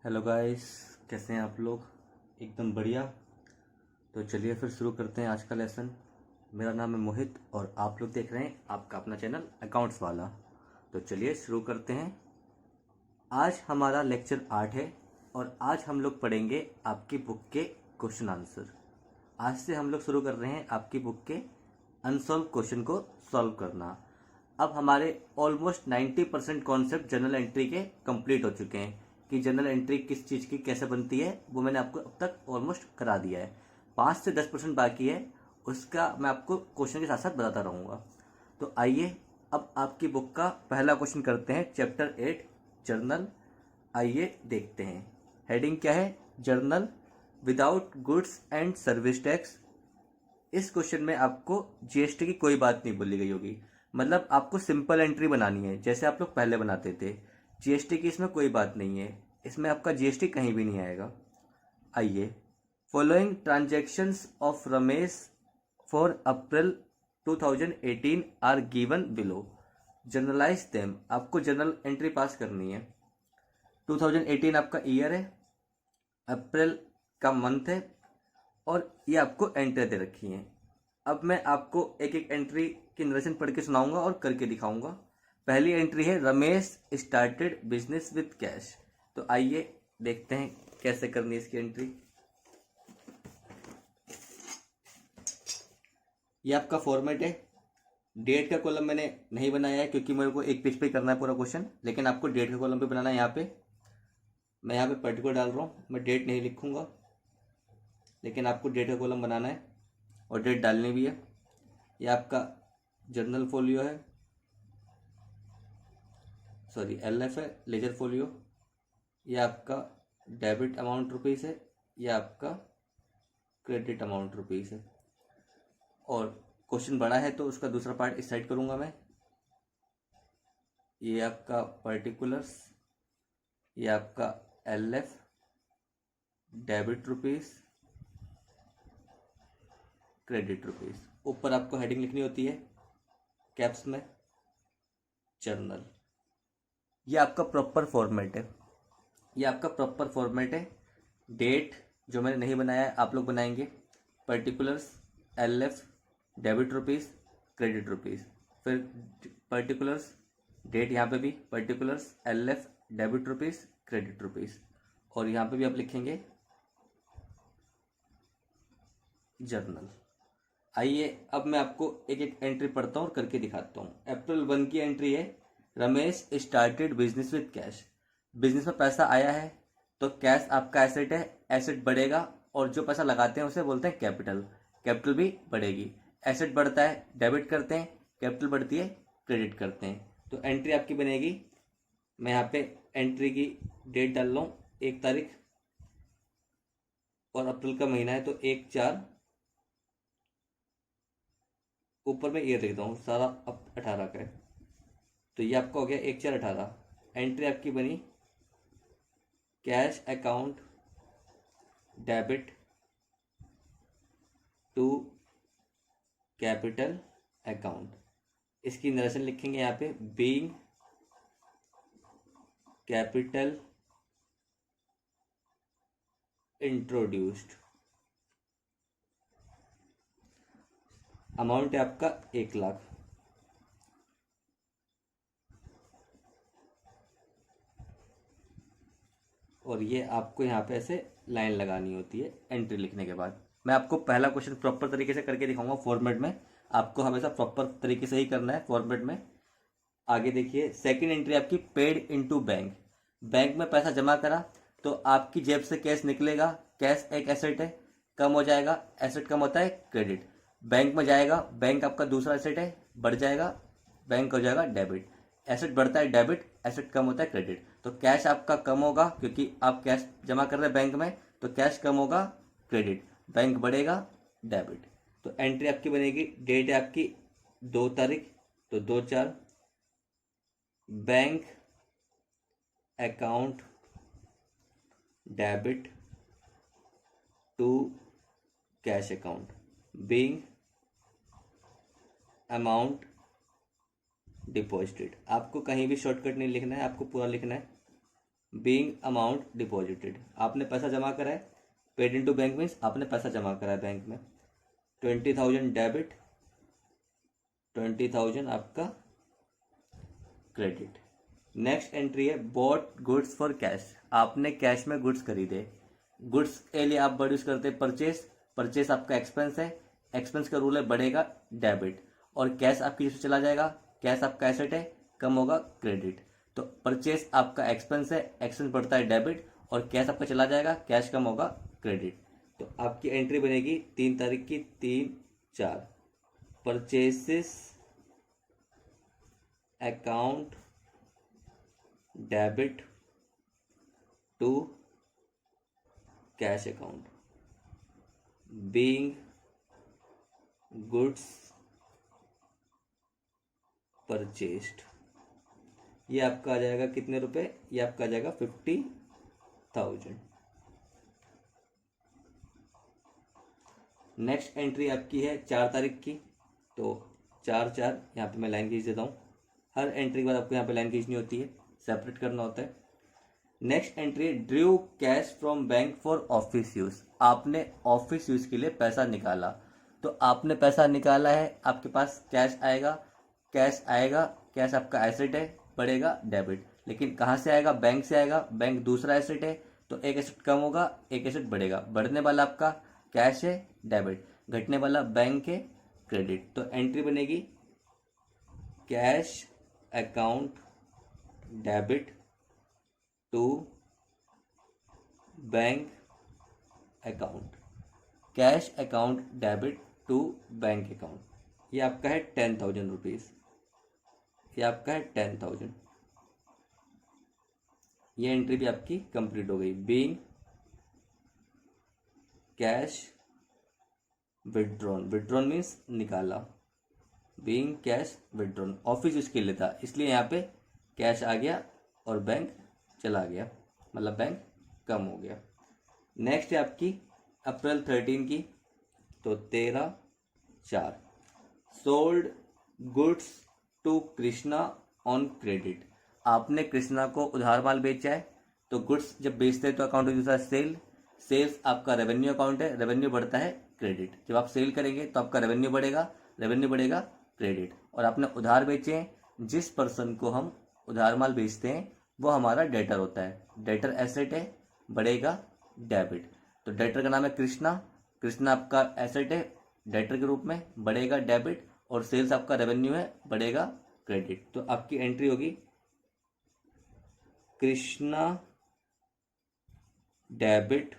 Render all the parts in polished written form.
Hello guys, कैसे हैं आप लोग। एकदम बढ़िया। तो चलिए फिर शुरू करते हैं आज का लेसन। मेरा नाम है मोहित और आप लोग देख रहे हैं आपका अपना चैनल अकाउंट्स वाला। तो चलिए शुरू करते हैं। आज हमारा लेक्चर 8 है और आज हम लोग पढ़ेंगे आपकी बुक के क्वेश्चन आंसर। आज से हम लोग शुरू कर रहे हैं आपकी बुक के अनसॉल्व क्वेश्चन को सॉल्व करना। अब हमारे ऑलमोस्ट 90% कॉन्सेप्ट जनरल एंट्री के कंप्लीट हो चुके हैं कि जनरल एंट्री किस चीज़ की कैसे बनती है, वो मैंने आपको अब तक ऑलमोस्ट करा दिया है। 5 से 10% बाकी है, उसका मैं आपको क्वेश्चन के साथ साथ बताता रहूँगा। तो आइए अब आपकी बुक का पहला क्वेश्चन करते हैं, चैप्टर 8 जर्नल। आइए देखते हैं। हेडिंग क्या है? Journal without goods and service tax. इस क्वेश्चन में आपको जीएसटी की कोई बात नहीं बोली गई होगी, मतलब आपको सिंपल एंट्री बनानी है जैसे आप लोग पहले बनाते थे। जीएसटी की इसमें कोई बात नहीं है, इसमें आपका जीएसटी कहीं भी नहीं आएगा। आइए, following transactions of Ramesh for April 2018 are given below. Generalize them. आपको जनरल एंट्री पास करनी है। 2018 आपका ईयर है, अप्रैल का मंथ है और ये आपको एंट्री दे रखी है। अब मैं आपको एक एक एंट्री की नरेशन पढ़ के सुनाऊंगा और करके दिखाऊंगा। पहली एंट्री है, Ramesh started business with cash. तो आइए देखते हैं कैसे करनी है इसकी एंट्री। ये आपका फॉर्मेट है। डेट का कॉलम मैंने नहीं बनाया है क्योंकि मेरे को एक पेज पे करना है पूरा क्वेश्चन, लेकिन आपको डेट का कॉलम पे बनाना है। यहाँ पे मैं यहाँ पे पर्टिकुलर डाल रहा हूँ, मैं डेट नहीं लिखूंगा, लेकिन आपको डेट का कॉलम बनाना है और डेट डालनी भी है। ये आपका जर्नल फोलियो है, सॉरी एलएफ है, लेजर फोलियो। ये आपका डेबिट अमाउंट रुपीज़ है, ये आपका क्रेडिट अमाउंट रुपीज़ है। और क्वेश्चन बड़ा है तो उसका दूसरा पार्ट इस साइड करूँगा मैं। ये आपका पर्टिकुलर्स, ये आपका LF, debit rupees, credit rupees. ऊपर आपको हेडिंग लिखनी होती है कैप्स में, जर्नल। ये आपका प्रॉपर फॉर्मेट है, ये आपका प्रॉपर फॉर्मेट है। डेट जो मैंने नहीं बनाया है आप लोग बनाएंगे। Particulars, LF, debit rupees, credit rupees. फिर पर्टिकुलर्स, डेट यहाँ पे भी particulars, LF, debit rupees, credit rupees. और यहाँ पे भी आप लिखेंगे जर्नल। आइए अब मैं आपको एक एक एंट्री पढ़ता हूँ और करके दिखाता हूँ। अप्रैल 1 की एंट्री है, Ramesh started business with cash. Business में पैसा आया है तो कैश आपका एसेट है, एसेट बढ़ेगा और जो पैसा लगाते हैं उसे बोलते हैं कैपिटल, कैपिटल भी बढ़ेगी। एसेट बढ़ता है डेबिट करते हैं, कैपिटल बढ़ती है क्रेडिट करते हैं। तो एंट्री आपकी बनेगी, मैं यहाँ पे एंट्री की डेट डाल रहा हूँ 1 तारीख और अप्रैल का महीना है तो 1/4। ऊपर में ईयर लिखता हूँ, सारा अब 18 का है। तो ये आपका हो गया 1/4/18। एंट्री आपकी बनी cash account debit to capital account. इसकी नरेशन लिखेंगे यहाँ पे, बीइंग कैपिटल इंट्रोड्यूस्ड। अमाउंट है आपका 1 लाख। और ये आपको यहाँ पे ऐसे लाइन लगानी होती है एंट्री लिखने के बाद। मैं आपको पहला क्वेश्चन प्रॉपर तरीके से करके दिखाऊंगा फॉर्मेट में। आपको हमेशा प्रॉपर तरीके से ही करना है फॉर्मेट में। आगे देखिए, सेकंड एंट्री आपकी पेड इनटू बैंक। बैंक में पैसा जमा करा तो आपकी जेब से कैश निकलेगा। कैश एक एसेट है, कम हो जाएगा, एसेट कम होता है क्रेडिट। बैंक में जाएगा, बैंक आपका दूसरा एसेट है, बढ़ जाएगा, बैंक हो जाएगा डेबिट। एसेट बढ़ता है डेबिट, एसेट कम होता है क्रेडिट। तो कैश आपका कम होगा क्योंकि आप कैश जमा कर रहे हैं बैंक में, तो कैश कम होगा क्रेडिट, बैंक बढ़ेगा डेबिट। तो एंट्री आपकी बनेगी, डेट है आपकी 2 तारीख तो 2/4। Bank account debit to cash account, being amount deposited. आपको कहीं भी शॉर्टकट नहीं लिखना है, आपको पूरा लिखना है। बीइंग अमाउंट डिपॉजिटेड, आपने पैसा जमा करा है। पेड इनटू बैंक मीन्स आपने पैसा जमा करा है बैंक में। 20,000 डेबिट, 20,000 आपका क्रेडिट। नेक्स्ट एंट्री है बॉट गुड्स फॉर कैश, आपने कैश में गुड्स खरीदे। गुड्स के लिए आप वर्ड यूज करते हैं परचेस, परचेस आपका एक्सपेंस है, एक्सपेंस का रूल है बढ़ेगा डेबिट, और कैश आपकी जिससे चला जाएगा, कैश आपका एसेट है, कम होगा क्रेडिट। तो परचेस आपका एक्सपेंस है, एक्सपेंस बढ़ता है डेबिट, और कैश आपका चला जाएगा, कैश कम होगा क्रेडिट। तो आपकी एंट्री बनेगी 3 तारीख की, 3/4, purchases account debit to cash account, being goods purchased. ये आपका आ जाएगा कितने रुपए, ये आपका आ जाएगा 50,000। नेक्स्ट एंट्री आपकी है 4 तारीख की, तो 4/4 यहाँ पे मैं लाइन खींच देता हूँ। हर एंट्री के बाद आपको यहाँ पे लाइन खींचनी होती है, सेपरेट करना होता है। नेक्स्ट एंट्री है Drew cash from bank for office use, आपने ऑफिस यूज के लिए पैसा निकाला। तो आपने पैसा निकाला है, आपके पास कैश आएगा, कैश आएगा, कैश आपका एसेट है, बढ़ेगा डेबिट। लेकिन कहाँ से आएगा, बैंक से आएगा, बैंक दूसरा एसेट है, तो एक एसेट कम होगा, एक एसेट बढ़ेगा। बढ़ने वाला आपका कैश है डेबिट, घटने वाला बैंक है क्रेडिट। तो एंट्री बनेगी cash account debit to bank account, cash account debit to bank account. ये आपका है 10,000 रुपीज़, ये आपका है 10,000। ये एंट्री भी आपकी कंप्लीट हो गई। Being cash withdrawn, withdrawn means निकाला, बीइंग कैश विड्रॉन ऑफिस उसके लिए था, इसलिए यहाँ पे कैश आ गया और बैंक चला गया, मतलब बैंक कम हो गया। नेक्स्ट है आपकी अप्रैल 13 की, तो 13/4, sold goods to Krishna on credit, आपने कृष्णा को उधार माल बेचा है। तो गुड्स जब बेचते हैं तो अकाउंट यूज होता है सेल, सेल्स आपका रेवेन्यू अकाउंट है, रेवेन्यू बढ़ता है क्रेडिट। जब आप सेल करेंगे तो आपका रेवेन्यू बढ़ेगा, रेवेन्यू बढ़ेगा क्रेडिट। और आपने उधार बेचे हैं, जिस पर्सन को हम उधार माल बेचते हैं वो हमारा डेटर होता है, डेटर एसेट है, बढ़ेगा डेबिट। तो डेटर का नाम है कृष्णा, कृष्णा आपका एसेट है डेटर के रूप में, बढ़ेगा डेबिट, और सेल्स आपका रेवेन्यू है, बढ़ेगा क्रेडिट। तो आपकी एंट्री होगी Krishna debit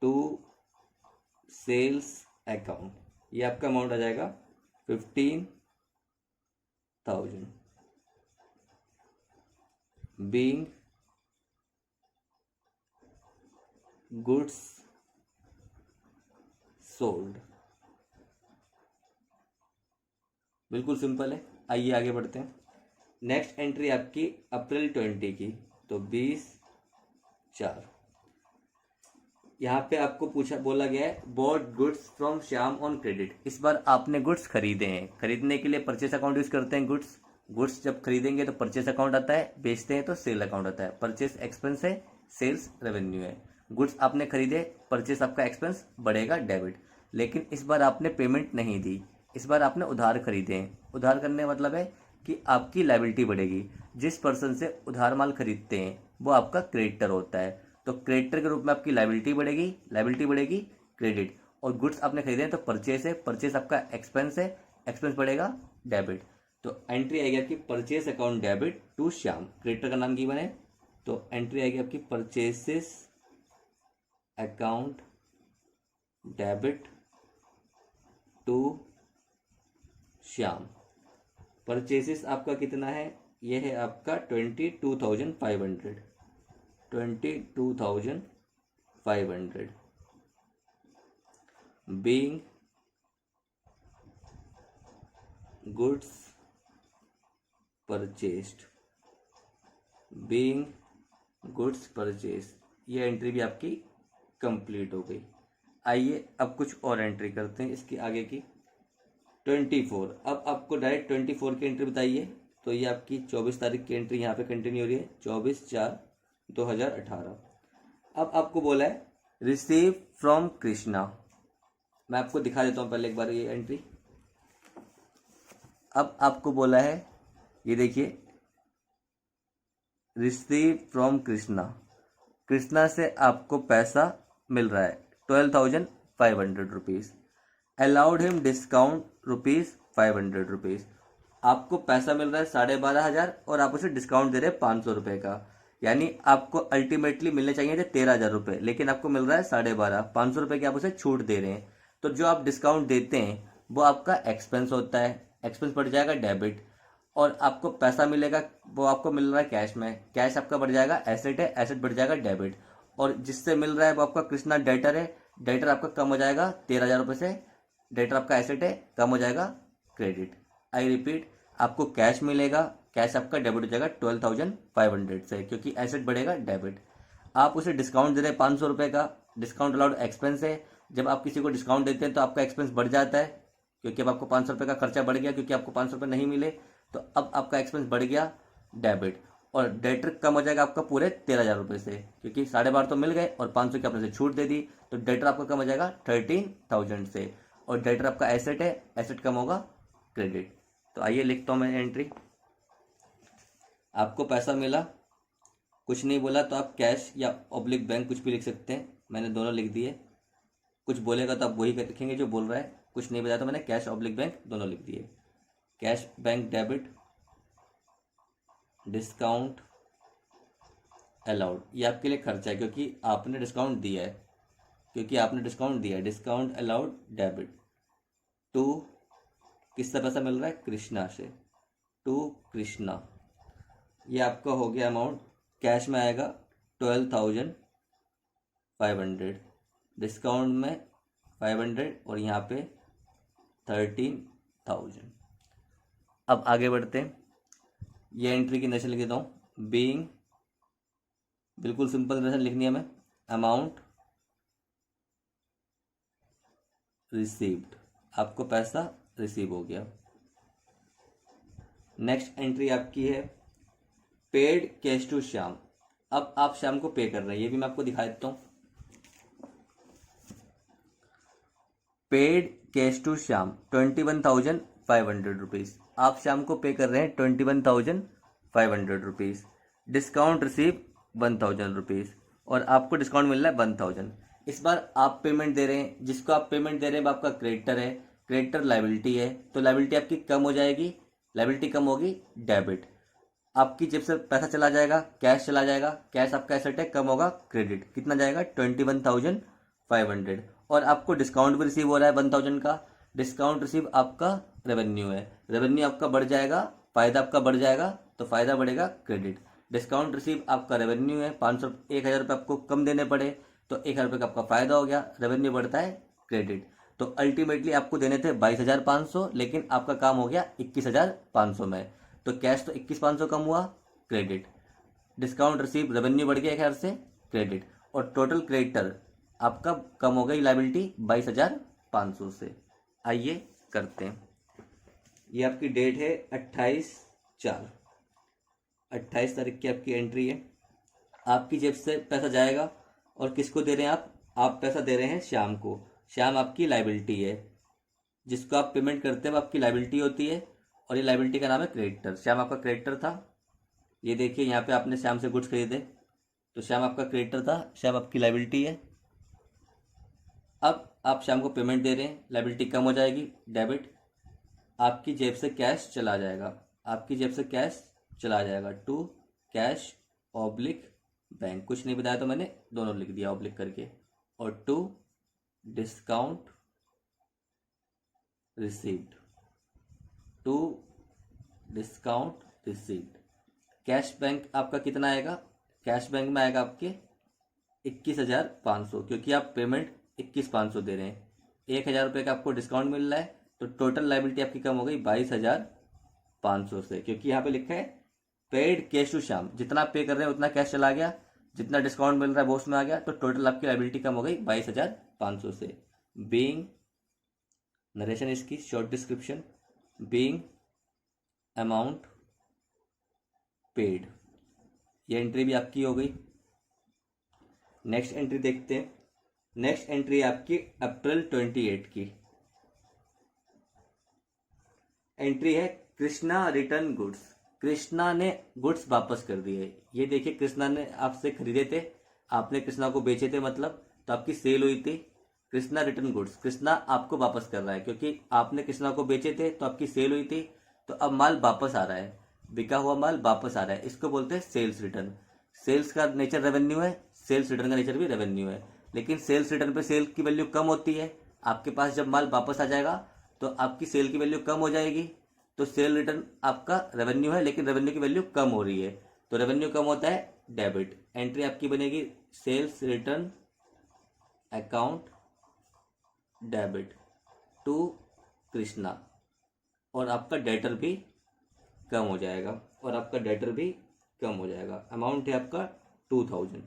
to sales account, ये आपका अमाउंट आ जाएगा 15,000। बीइंग गुड्स सोल्ड, बिल्कुल सिंपल है। आइए आगे बढ़ते हैं। नेक्स्ट एंट्री आपकी अप्रैल 20 की, तो 20/4, यहाँ पे आपको पूछा बोला गया है bought goods from Shyam on credit. इस बार आपने गुड्स खरीदे हैं, खरीदने के लिए परचेस अकाउंट यूज करते हैं। गुड्स गुड्स जब खरीदेंगे तो परचेस अकाउंट आता है, बेचते हैं तो सेल अकाउंट आता है। परचेस एक्सपेंस है, सेल्स रेवेन्यू है। गुड्स आपने खरीदे, परचेस आपका एक्सपेंस, बढ़ेगा डेबिट। लेकिन इस बार आपने पेमेंट नहीं दी, इस बार आपने उधार खरीदे हैं। उधार करने मतलब है कि आपकी लायबिलिटी बढ़ेगी। जिस पर्सन से उधार माल खरीदते हैं वो आपका क्रेडिटर होता है, तो क्रेडिटर के रूप में आपकी लायबिलिटी बढ़ेगी, लायबिलिटी बढ़ेगी क्रेडिट। और गुड्स आपने खरीदे हैं तो परचेस है, परचेस आपका एक्सपेंस है, एक्सपेंस बढ़ेगा डेबिट। तो एंट्री आएगी आपकी purchase account debit to Shyam, creditor का नाम गिवन है, तो एंट्री आएगी आपकी purchases account debit to Shyam. Purchases आपका कितना है, ये है आपका 22,500, 22,500। Being goods purchased, being goods purchase, ये एंट्री भी आपकी कंप्लीट हो गई। आइए अब कुछ और एंट्री करते हैं इसके आगे की। 24, अब आपको डायरेक्ट 24 की एंट्री बताइए तो ये आपकी 24 तारीख की एंट्री यहाँ पे कंटिन्यू हो रही है, 24/4/2018। अब आपको बोला है रिसीव फ्रॉम कृष्णा। मैं आपको दिखा देता हूँ पहले एक बार ये एंट्री। अब आपको बोला है, ये देखिए, रिसीव फ्रॉम कृष्णा। कृष्णा से आपको पैसा मिल रहा है 12,500 रुपीज़। Allowed him discount ₹500। आपको पैसा मिल रहा है 12,500 और आप उसे डिस्काउंट दे रहे हैं 500 रुपये का। यानी आपको अल्टीमेटली मिलने चाहिए थे 13,000 रुपये, लेकिन आपको मिल रहा है 12,500, 500 रुपये की आप उसे छूट दे रहे हैं। तो जो आप डिस्काउंट देते हैं वो आपका एक्सपेंस होता है, एक्सपेंस बढ़ जाएगा डेबिट, और आपको पैसा मिलेगा वो आपको मिल रहा है कैश में, कैश आपका बढ़ जाएगा एसेट है, एसेट बढ़ जाएगा डेबिट, और जिससे मिल रहा है वो आपका कृष्णा डेटर है, डेटर आपका कम हो जाएगा 13,000 रुपये से, डेटर आपका एसेट है, कम हो जाएगा क्रेडिट। आई रिपीट, आपको कैश मिलेगा, कैश आपका डेबिट हो जाएगा 12,500 से, क्योंकि एसेट बढ़ेगा डेबिट। आप उसे डिस्काउंट दे रहे हैं 500 रुपये का, डिस्काउंट अलाउड एक्सपेंस है। जब आप किसी को डिस्काउंट देते हैं तो आपका एक्सपेंस बढ़ जाता है, क्योंकि अब आपको 500 रुपये का खर्चा बढ़ गया, क्योंकि आपको 500 रुपये नहीं मिले, तो अब आपका एक्सपेंस बढ़ गया डेबिट, और डेटर कम हो जाएगा आपका पूरे 13,000 रुपये से, क्योंकि 12,500 तो मिल गए और 500 की आपने से छूट दे दी, तो डेटर आपका कम हो जाएगा 13,000 से, और डेटर आपका एसेट है, एसेट कम होगा क्रेडिट। तो आइए लिखता हूँ मैं एंट्री। आपको पैसा मिला, कुछ नहीं बोला तो आप कैश या ऑब्लिक बैंक कुछ भी लिख सकते हैं, मैंने दोनों लिख दिए। कुछ बोलेगा तो आप वही लिखेंगे जो बोल रहा है, कुछ नहीं बताया तो मैंने कैश ऑब्लिक बैंक दोनों लिख दिए। Cash bank debit, discount allowed, ये आपके लिए खर्चा है क्योंकि आपने डिस्काउंट दिया है, डिस्काउंट अलाउड डेबिट टू, किससे पैसा मिल रहा है, कृष्णा से, टू कृष्णा। ये आपका हो गया अमाउंट, कैश में आएगा 12,500, डिस्काउंट में 500 और यहाँ पे 13,000। अब आगे बढ़ते हैं। ये एंट्री की नरेशन लिख देता हूँ। बीइंग, बिल्कुल सिंपल नरेशन लिखनी है हमें। अमाउंट रिसीव्ड, आपको पैसा रिसीव हो गया। नेक्स्ट एंट्री आपकी है पेड कैश टू श्याम। अब आप श्याम को पे कर रहे हैं, ये भी मैं आपको दिखा देता हूँ। Paid cash to Shyam 21,500 rupees. आप श्याम को पे कर रहे हैं 21,500 रुपीज़। डिस्काउंट रिसीव 1,000 रुपीज़, और आपको डिस्काउंट मिल रहा है 1,000। इस बार आप पेमेंट दे रहे हैं, जिसको आप पेमेंट दे रहे हैं वो आपका क्रेडिटर है, क्रेडिटर लायबिलिटी है, तो लायबिलिटी आपकी कम हो जाएगी, लायबिलिटी कम होगी डेबिट। आपकी जेब से पैसा चला जाएगा, कैश चला जाएगा, कैश आपका एसेट है, कम होगा क्रेडिट, कितना जाएगा 21,500, और आपको डिस्काउंट भी रिसीव हो रहा है 1,000 का। डिस्काउंट रिसीव आपका रेवेन्यू है, रेवेन्यू आपका बढ़ जाएगा, फायदा आपका बढ़ जाएगा, तो फायदा बढ़ेगा क्रेडिट। डिस्काउंट रिसीव आपका रेवेन्यू है, 500 1,000 रुपये आपको कम देने पड़े तो 1,000 रुपये का आपका फायदा हो गया, रेवेन्यू बढ़ता है क्रेडिट। तो अल्टीमेटली आपको देने थे 22,500, लेकिन आपका काम हो गया 21,500 में, तो कैश तो 21,500 कम हुआ क्रेडिट, डिस्काउंट रिसीव रेवेन्यू बढ़ गया 1,000 से क्रेडिट, और टोटल क्रेडिटर आपका कम हो गई लायबिलिटी 22,500 से। आइए करते हैं। ये आपकी डेट है 28/4, 28 तारीख की आपकी एंट्री है। आपकी जेब से पैसा जाएगा, और किसको दे रहे हैं आप पैसा दे रहे हैं श्याम को। श्याम आपकी लायबिलिटी है, जिसको आप पेमेंट करते हैं वो आपकी लायबिलिटी होती है, और ये लायबिलिटी का नाम है क्रेडिटर। श्याम आपका क्रेडिटर था, ये देखिए यहाँ पे आपने श्याम से गुड्स खरीदे, तो श्याम आपका क्रेडिटर था, श्याम आपकी लायबिलिटी है। अब आप श्याम को पेमेंट दे रहे हैं, लायबिलिटी कम हो जाएगी डेबिट, आपकी जेब से कैश चला जाएगा, टू कैश ऑब्लिक बैंक, कुछ नहीं बताया तो मैंने दोनों लिख दिया ऑब्लिक करके, और to discount received, cash bank आपका कितना आएगा, कैश बैंक में आएगा आपके 21,500, क्योंकि आप पेमेंट 21,500 दे रहे हैं, 1,000 रुपये का आपको डिस्काउंट मिल रहा है, तो टोटल लायबिलिटी आपकी कम हो गई 22,500 से, क्योंकि यहाँ पे लिखा है पेड कैश टू श्याम, जितना आप पे कर रहे हैं उतना कैश चला गया, जितना डिस्काउंट मिल रहा है वो उसमें आ गया, तो टोटल आपकी लायबिलिटी कम हो गई 22,500 से। बीइंग, नरेशन इसकी short description, being amount paid, ये एंट्री भी आपकी हो गई। नेक्स्ट एंट्री देखते हैं। नेक्स्ट एंट्री आपकी अप्रैल 28 की एंट्री है, कृष्णा रिटर्न गुड्स। कृष्णा ने गुड्स वापस कर दिए। ये देखिए, कृष्णा ने आपसे खरीदे थे, आपने कृष्णा को बेचे थे, मतलब तो आपकी सेल हुई थी। कृष्णा रिटर्न गुड्स, कृष्णा आपको वापस कर रहा है क्योंकि आपने कृष्णा को बेचे थे तो आपकी सेल हुई थी, तो अब माल वापस आ रहा है, बिका हुआ माल वापस आ रहा है। इसको बोलते हैं सेल्स रिटर्न। सेल्स का नेचर रेवेन्यू है, सेल्स रिटर्न का नेचर भी रेवेन्यू है। लेकिन सेल्स रिटर्न पे सेल की वैल्यू कम होती है। आपके पास जब माल वापस आ जाएगा तो आपकी सेल की वैल्यू कम हो जाएगी। तो सेल रिटर्न आपका रेवेन्यू है, लेकिन रेवेन्यू की वैल्यू कम हो रही है, तो रेवेन्यू कम होता है, डेबिट। एंट्री आपकी बनेगी sales return account debit to Krishna, और आपका डेटर भी कम हो जाएगा, और आपका डेटर भी कम हो जाएगा। अमाउंट है आपका 2000।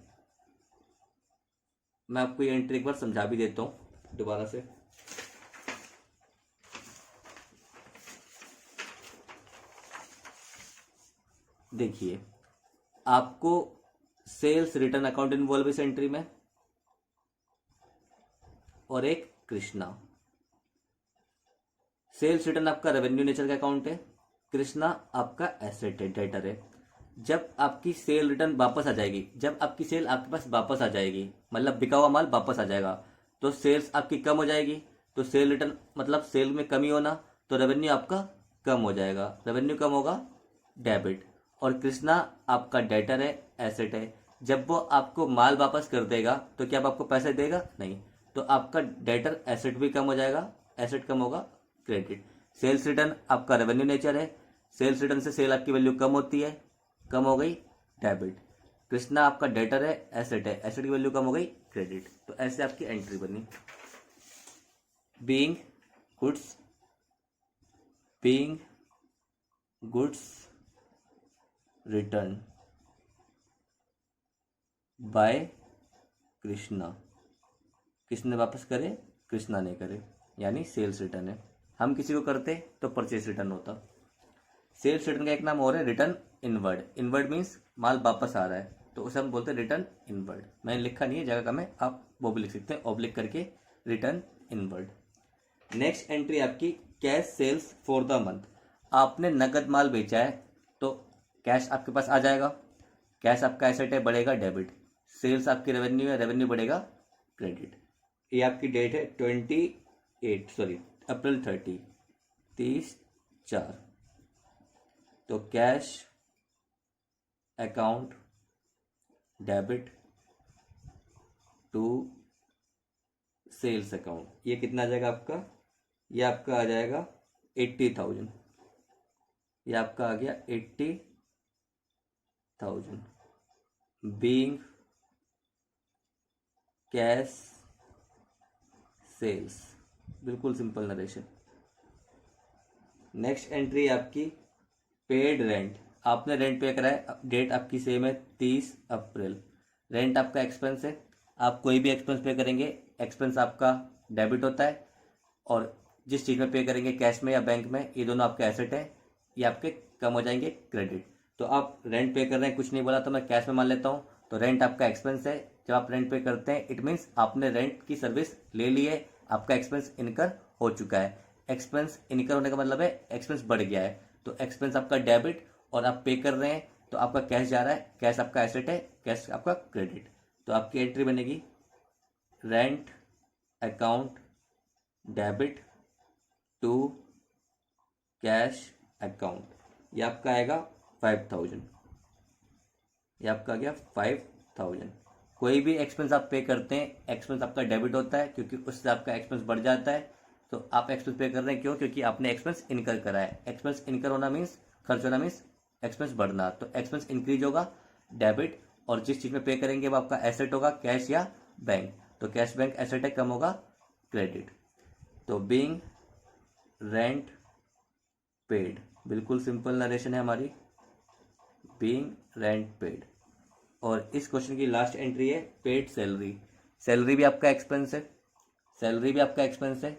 मैं आपको ये एंट्री एक बार समझा भी देता हूँ दोबारा से। देखिए, आपको सेल्स रिटर्न अकाउंट इन्वॉल्व इस एंट्री में, और एक कृष्णा। सेल्स रिटर्न आपका रेवेन्यू नेचर का अकाउंट है, कृष्णा आपका एसेट है, डेटर है। जब आपकी सेल रिटर्न वापस आ जाएगी, जब आपकी सेल आपके पास वापस आ जाएगी, मतलब बिका हुआ माल वापस आ जाएगा, तो सेल्स आपकी कम हो जाएगी। तो सेल रिटर्न मतलब सेल में कमी होना, तो रेवेन्यू आपका कम हो जाएगा, रेवेन्यू कम होगा, डेबिट। और कृष्णा आपका डेटर है, एसेट है। जब वो आपको माल वापस कर देगा तो क्या आपको पैसे देगा? नहीं। तो आपका डेटर एसेट भी कम हो जाएगा, एसेट कम होगा, क्रेडिट। सेल्स रिटर्न आपका रेवेन्यू नेचर है, सेल्स रिटर्न से सेल आपकी वैल्यू कम होती है, कम हो गई, डेबिट। कृष्णा आपका डेटर है, एसेट है, एसेट की वैल्यू कम हो गई, क्रेडिट। तो ऐसे आपकी एंट्री बनी। Being goods, being goods return by Krishna. किसने वापस करे? कृष्णा ने करे, यानी सेल्स रिटर्न है। हम किसी को करते तो परचेस रिटर्न होता। सेल्स रिटर्न का एक नाम और है रिटर्न इनवर्ड। इनवर्ड मीन्स माल वापस आ रहा है, तो उसे हम बोलते हैं रिटर्न इनवर्ड। मैंने लिखा नहीं है जगह का, मैं आप वो भी लिख सकते हैं ऑब्लिक करके, रिटर्न इनवर्ड। नेक्स्ट एंट्री आपकी cash sales for the month. आपने नगद माल बेचा है तो कैश आपके पास आ जाएगा, कैश आपका एसेट है, बढ़ेगा, डेबिट। सेल्स आपकी रेवेन्यू है, रेवेन्यू बढ़ेगा, क्रेडिट। ये आपकी डेट है अप्रैल 30/4। तो cash account debit to sales account, ये कितना आ जाएगा आपका? ये आपका आ जाएगा 80,000। ये आपका आ गया 80,000। बीइंग कैश सेल्स, बिल्कुल सिंपल नरेशन। नेक्स्ट एंट्री आपकी पेड रेंट। आपने रेंट पे करा है, डेट आपकी सेम है 30 अप्रैल। रेंट आपका एक्सपेंस है, आप कोई भी एक्सपेंस पे करेंगे, एक्सपेंस आपका डेबिट होता है, और जिस चीज़ में पे करेंगे, कैश में या बैंक में, ये दोनों आपके एसेट है, ये आपके कम हो जाएंगे, क्रेडिट। तो आप रेंट पे कर रहे हैं, कुछ नहीं बोला तो मैं कैश में मान लेता हूँ। तो रेंट आपका एक्सपेंस है, जब आप रेंट पे करते हैं इट मीन्स आपने रेंट की सर्विस ले ली है, आपका एक्सपेंस इनकर हो चुका है। एक्सपेंस इनकर होने का मतलब है एक्सपेंस बढ़ गया है, तो एक्सपेंस आपका डेबिट, और आप पे कर रहे हैं तो आपका कैश जा रहा है, कैश आपका एसेट है, कैश आपका क्रेडिट। तो आपकी एंट्री बनेगी rent account debit to cash account. ये आपका आएगा 5,000। ये आपका आ गया 5,000। कोई भी एक्सपेंस आप पे करते हैं, एक्सपेंस आपका डेबिट होता है क्योंकि उससे आपका एक्सपेंस बढ़ जाता है। तो आप एक्सपेंस पे कर रहे हैं, क्यों? क्योंकि आपने एक्सपेंस इनकर करा है। एक्सपेंस इनकर होना मीन्स खर्च होना मीन्स एक्सपेंस बढ़ना, तो एक्सपेंस इंक्रीज होगा, डेबिट। और जिस चीज़ में पे करेंगे वो आपका एसेट होगा, कैश या बैंक। तो कैश बैंक एसेट है, कम होगा, क्रेडिट। तो बीइंग रेंट पेड, बिल्कुल सिंपल नरेशन है हमारी, बीइंग रेंट पेड। और इस क्वेश्चन की लास्ट एंट्री है पेड सैलरी। सैलरी भी आपका एक्सपेंस है, सैलरी भी आपका एक्सपेंस है।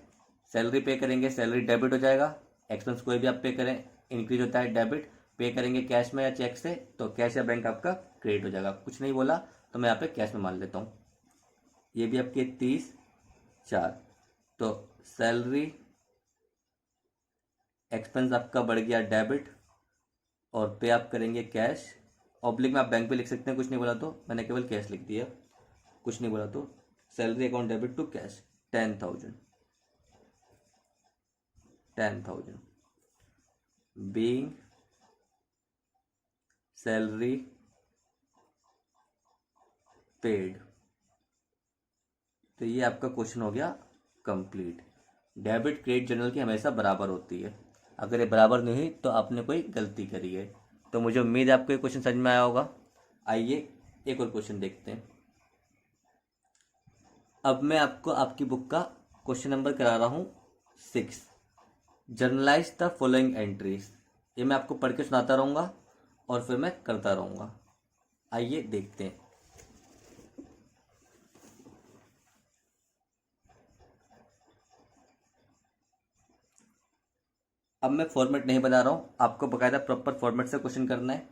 सैलरी पे करेंगे, सैलरी डेबिट हो जाएगा, एक्सपेंस कोई भी आप पे करें इंक्रीज होता है, डेबिट। पे करेंगे कैश में या चेक से, तो कैश या बैंक आपका क्रेडिट हो जाएगा। कुछ नहीं बोला तो मैं यहाँ पे कैश में मान लेता हूँ। ये भी आपके 30/4, तो सैलरी एक्सपेंस आपका बढ़ गया डेबिट, और पे आप करेंगे कैश। ऑब्लिक में आप बैंक पे लिख सकते हैं, कुछ नहीं बोला तो मैंने केवल कैश लिख दिया, कुछ नहीं बोला तो। Salary account debit to cash 10,000 being salary paid. तो ये आपका क्वेश्चन हो गया कंप्लीट। डेबिट क्रेडिट जर्नल की हमेशा बराबर होती है, अगर ये बराबर नहीं हुई तो आपने कोई गलती करी है। तो मुझे उम्मीद है आपको ये क्वेश्चन समझ में आया होगा। आइए एक और क्वेश्चन देखते हैं। अब मैं आपको आपकी बुक का क्वेश्चन नंबर करा रहा हूँ 6। Generalized the following entries. ये मैं आपको पढ़ के सुनाता रहूँगा और फिर मैं करता रहूँगा। आइए देखते हैं। अब मैं फॉर्मेट नहीं बता रहा हूँ, आपको बकायदा प्रॉपर फॉर्मेट से क्वेश्चन करना है।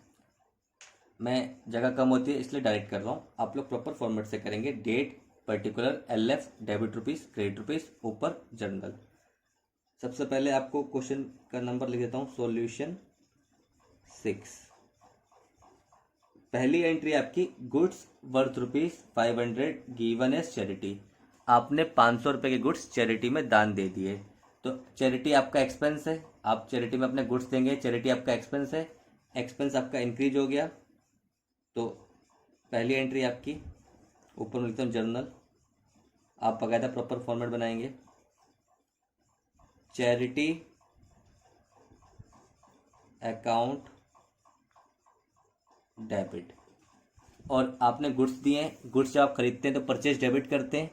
मैं जगह कम होती है इसलिए डायरेक्ट कर रहा हूँ, आप लोग प्रॉपर फॉर्मेट से करेंगे। Date, particular, LF, debit rupees, credit rupees, ऊपर जर्नल। सबसे पहले आपको क्वेश्चन का नंबर लिख देता हूँ, सॉल्यूशन 6। पहली एंट्री आपकी goods worth ₹500 given as charity. आपने 500 रुपये के गुड्स चैरिटी में दान दे दिए, तो चैरिटी आपका एक्सपेंस है, आप चैरिटी में अपने गुड्स देंगे, चैरिटी आपका एक्सपेंस है, एक्सपेंस आपका इंक्रीज हो गया। तो पहली एंट्री आपकी, ऊपर में लिखता हूँ जर्नल, आप बकायदा प्रॉपर फॉर्मेट बनाएंगे। चैरिटी अकाउंट डेबिट, और आपने गुड्स दिए हैं, गुड्स जब आप खरीदते हैं तो परचेज डेबिट करते हैं,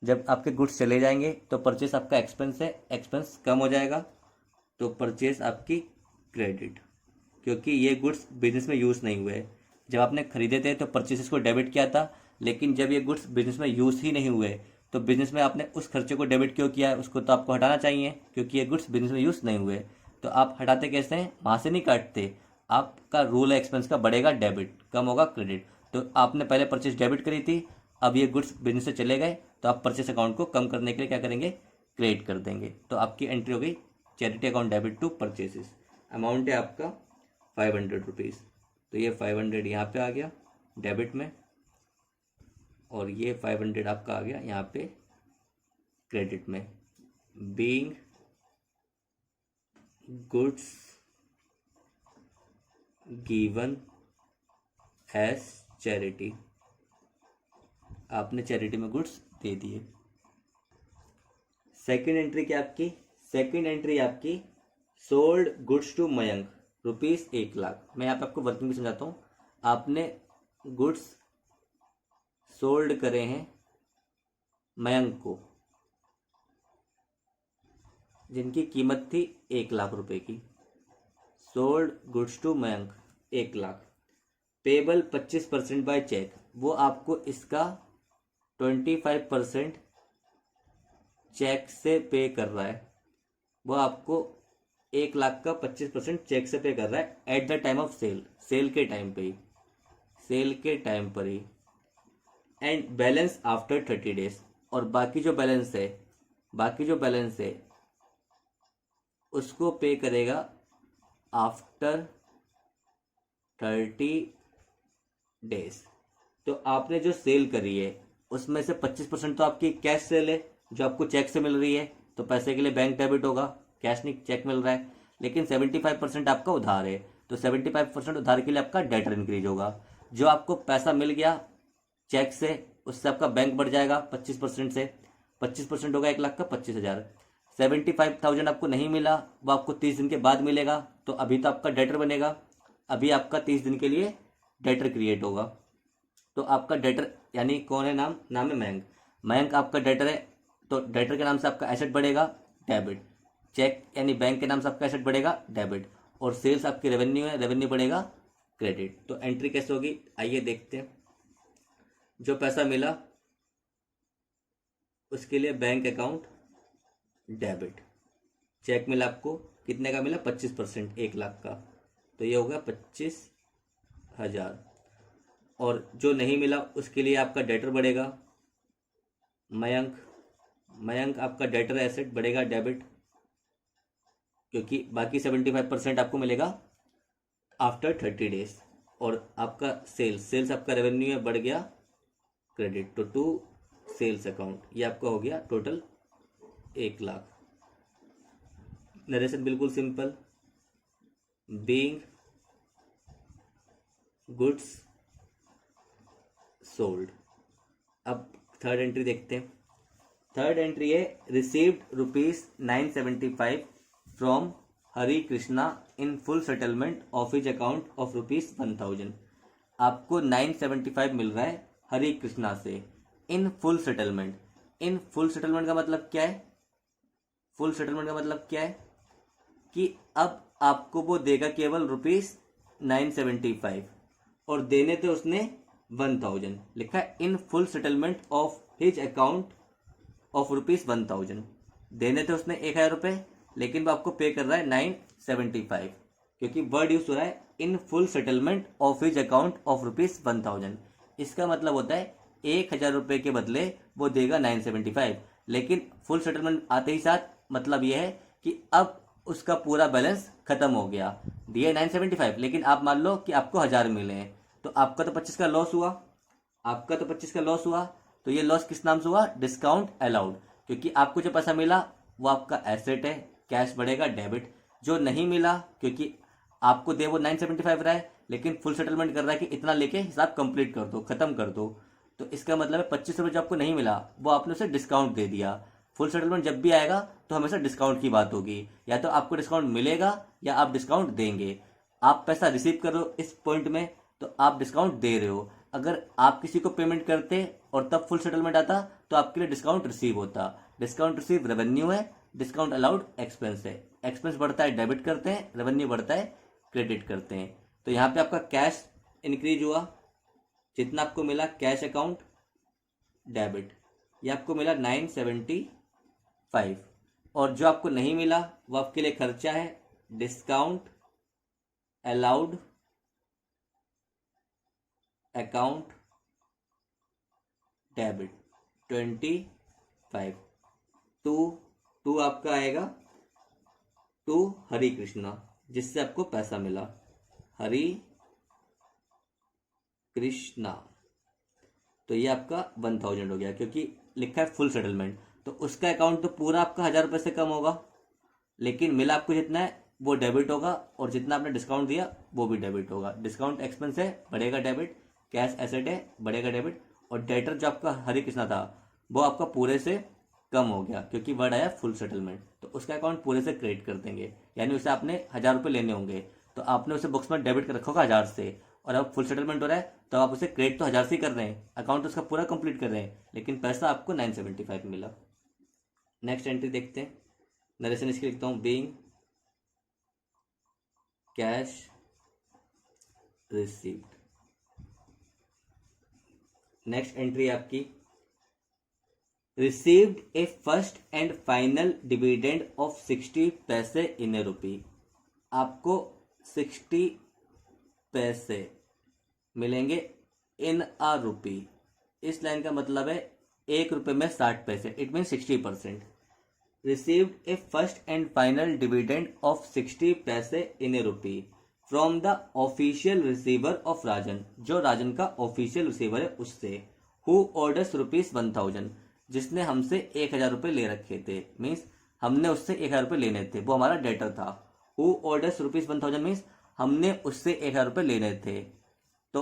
जब आपके गुड्स चले जाएंगे तो परचेस आपका एक्सपेंस है, एक्सपेंस कम हो जाएगा, तो परचेस आपकी क्रेडिट, क्योंकि ये गुड्स बिजनेस में यूज़ नहीं हुए। जब आपने खरीदे थे तो परचेसेस को डेबिट किया था, लेकिन जब ये गुड्स बिजनेस में यूज़ ही नहीं हुए तो बिजनेस में आपने उस खर्चे को डेबिट क्यों किया है, उसको तो आपको हटाना चाहिए, क्योंकि ये गुड्स बिजनेस में यूज़ नहीं हुए। तो आप हटाते कैसे हैं, वहाँ से नहीं काटते, आपका रूल है एक्सपेंस का बढ़ेगा डेबिट, कम होगा क्रेडिट। तो आपने पहले परचेज डेबिट करी थी, अब ये गुड्स बिजनेस से चले गए तो आप परचेस अकाउंट को कम करने के लिए क्या करेंगे, क्रेडिट कर देंगे। तो आपकी एंट्री हो गई charity account debit to purchases. Amount है आपका 500 रुपीज़, तो ये 500 यहाँ पे आ गया डेबिट में, और ये 500 आपका आ गया यहाँ पे क्रेडिट में। Being goods given as charity, आपने चैरिटी में गुड्स दे दिए। सेकेंड एंट्री क्या आपकी, सेकेंड एंट्री आपकी सोल्ड गुड्स टू मयंक ₹1,00,000। मैं यहाँ पे आपको वर्किंग भी समझाता हूँ। आपने गुड्स सोल्ड करे हैं मयंक को, जिनकी कीमत थी 1,00,000 रुपए की। Sold goods to Mayank 1,00,000। Payable 25% by cheque, वो आपको इसका 25% चेक से पे कर रहा है, वो आपको 1,00,000 का 25% चेक से पे कर रहा है at the time of sale, sale के टाइम पे ही, सेल के टाइम पर ही। एंड बैलेंस आफ्टर 30 डेज, और बाकी जो बैलेंस है, बाकी जो बैलेंस है उसको पे करेगा आफ्टर 30 डेज। तो आपने जो सेल करी है उसमें से 25% तो आपकी कैश सेल है जो आपको चेक से मिल रही है, तो पैसे के लिए बैंक डेबिट होगा, कैश नहीं चेक मिल रहा है। लेकिन 75% आपका उधार है, तो 75% उधार के लिए आपका डेटर इंक्रीज होगा। जो आपको पैसा मिल गया चेक से, उससे आपका बैंक बढ़ जाएगा 25% से, 25% होगा 1,00,000 का 25,000। 75,000 आपको नहीं मिला, वो आपको 30 दिन के बाद मिलेगा, तो अभी तो आपका डेटर बनेगा, अभी आपका 30 दिन के लिए डेटर क्रिएट होगा। तो आपका डेटर यानी कौन है, नाम है मयंक, मयंक आपका डेटर है, तो डेटर के नाम से आपका एसेट बढ़ेगा डेबिट, चेक यानी बैंक के नाम से आपका एसेट बढ़ेगा डेबिट, और सेल्स आपकी रेवेन्यू है, रेवेन्यू बढ़ेगा क्रेडिट। तो एंट्री कैसे होगी आइए देखते हैं। जो पैसा मिला उसके लिए बैंक अकाउंट डेबिट, चेक मिला आपको कितने का मिला 25%, 1,00,000 का, तो ये हो गया 25,000। और जो नहीं मिला उसके लिए आपका डेटर बढ़ेगा, मयंक। मयंक आपका डेटर एसेट बढ़ेगा, डेबिट, क्योंकि बाकी 75% आपको मिलेगा आफ्टर 30 डेज। और आपका सेल्स आपका रेवेन्यू है, बढ़ गया, क्रेडिट। तो टू सेल्स अकाउंट, ये आपका हो गया टोटल 1,00,000। नरेशन बिल्कुल सिंपल, बीइंग गुड्स सोल्ड। अब थर्ड एंट्री देखते हैं। थर्ड एंट्री है received ₹975 from Hari Krishna in full settlement of his account of ₹1,000। आपको 975 मिल रहा है हरि कृष्णा से in full settlement. In full settlement का मतलब क्या है? फुल सेटलमेंट का मतलब क्या है कि अब आपको वो देगा केवल ₹975 और देने थे उसने 1,000। लिखा है in full settlement of his account of ₹1,000। देने थे उसने 1,000 रुपये, लेकिन वो आपको पे कर रहा है 975, क्योंकि वर्ड यूज हो रहा है in full settlement of his account of ₹1,000। इसका मतलब होता है 1,000 रुपये के बदले वो देगा 975, लेकिन फुल सेटलमेंट आते ही साथ मतलब यह है कि अब उसका पूरा बैलेंस खत्म हो गया। दिए 975, लेकिन आप मान लो कि आपको 1,000 मिले हैं, तो आपका तो 25 का लॉस हुआ। आपका तो 25 का लॉस हुआ, तो ये लॉस किस नाम से हुआ? डिस्काउंट अलाउड, क्योंकि आपको जो पैसा मिला वो आपका एसेट है, कैश बढ़ेगा, डेबिट। जो नहीं मिला, क्योंकि आपको दे वो 975 रहा है, लेकिन फुल सेटलमेंट कर रहा है कि इतना लेके हिसाब कंप्लीट कर दो, खत्म कर दो, तो इसका मतलब है 25 रुपये जो आपको नहीं मिला वो आपने उसे डिस्काउंट दे दिया। फुल सेटलमेंट जब भी आएगा तो हमेशा डिस्काउंट की बात होगी, या तो आपको डिस्काउंट मिलेगा या आप डिस्काउंट देंगे। आप पैसा रिसीव कर रहे हो इस पॉइंट में, तो आप डिस्काउंट दे रहे हो। अगर आप किसी को पेमेंट करते और तब फुल सेटलमेंट आता तो आपके लिए डिस्काउंट रिसीव होता। डिस्काउंट रिसीव रेवेन्यू है, डिस्काउंट अलाउड एक्सपेंस है। एक्सपेंस बढ़ता है डेबिट करते हैं, रेवेन्यू बढ़ता है क्रेडिट करते हैं। तो यहाँ पे आपका कैश इंक्रीज हुआ, जितना आपको मिला कैश अकाउंट डेबिट, ये आपको मिला 975। और जो आपको नहीं मिला वो आपके लिए खर्चा है, discount allowed account debit 25। To आपका आएगा टू हरि कृष्णा, जिससे आपको पैसा मिला, हरि कृष्णा। तो ये आपका 1,000 हो गया, क्योंकि लिखा है फुल सेटलमेंट, तो उसका अकाउंट तो पूरा आपका 1,000 रुपये से कम होगा, लेकिन मिला आपको जितना है वो डेबिट होगा, और जितना आपने डिस्काउंट दिया वो भी डेबिट होगा। डिस्काउंट एक्सपेंस है, बढ़ेगा डेबिट, कैश एसेट है, बढ़ेगा डेबिट, और डेटर जो आपका हरि कृष्णा था वो आपका पूरे से कम हो गया, क्योंकि वर्ड आया फुल सेटलमेंट, तो उसका अकाउंट पूरे से क्रेडिट कर देंगे। यानी उसे आपने 1,000 रुपये लेने होंगे, तो आपने उसे बुक्स में डेबिट कर रखा होगा 1,000 से, और अब फुल सेटलमेंट हो रहा है तो आप उसे क्रेडिट तो 1,000 से ही कर रहे हैं, अकाउंट उसका पूरा कंप्लीट कर रहे हैं, लेकिन पैसा आपको 975 मिला। नेक्स्ट एंट्री देखते हैं। नरेशन इसकी लिखता हूँ, being cash received. Next entry आपकी received a first and final dividend of 60 paise in a रुपी। आपको 60 पैसे मिलेंगे इन अ रुपी। इस लाइन का मतलब है 1 रुपये में 60 पैसे, it mean 60%। Received a first and final dividend of 60 paise in a rupee from the official receiver of Rajan. जो राजन का ऑफिशियल रिसीवर है उससे। हु ऑर्डर्स ₹1,000, जिसने हमसे 1,000 रुपये ले रखे थे, मीन्स हमने उससे 1,000 रुपये लेने थे, वो हमारा डेटर था। हु ऑर्डर्स ₹1,000 मीन्स हमने उससे 1,000 रुपये लेने थे। तो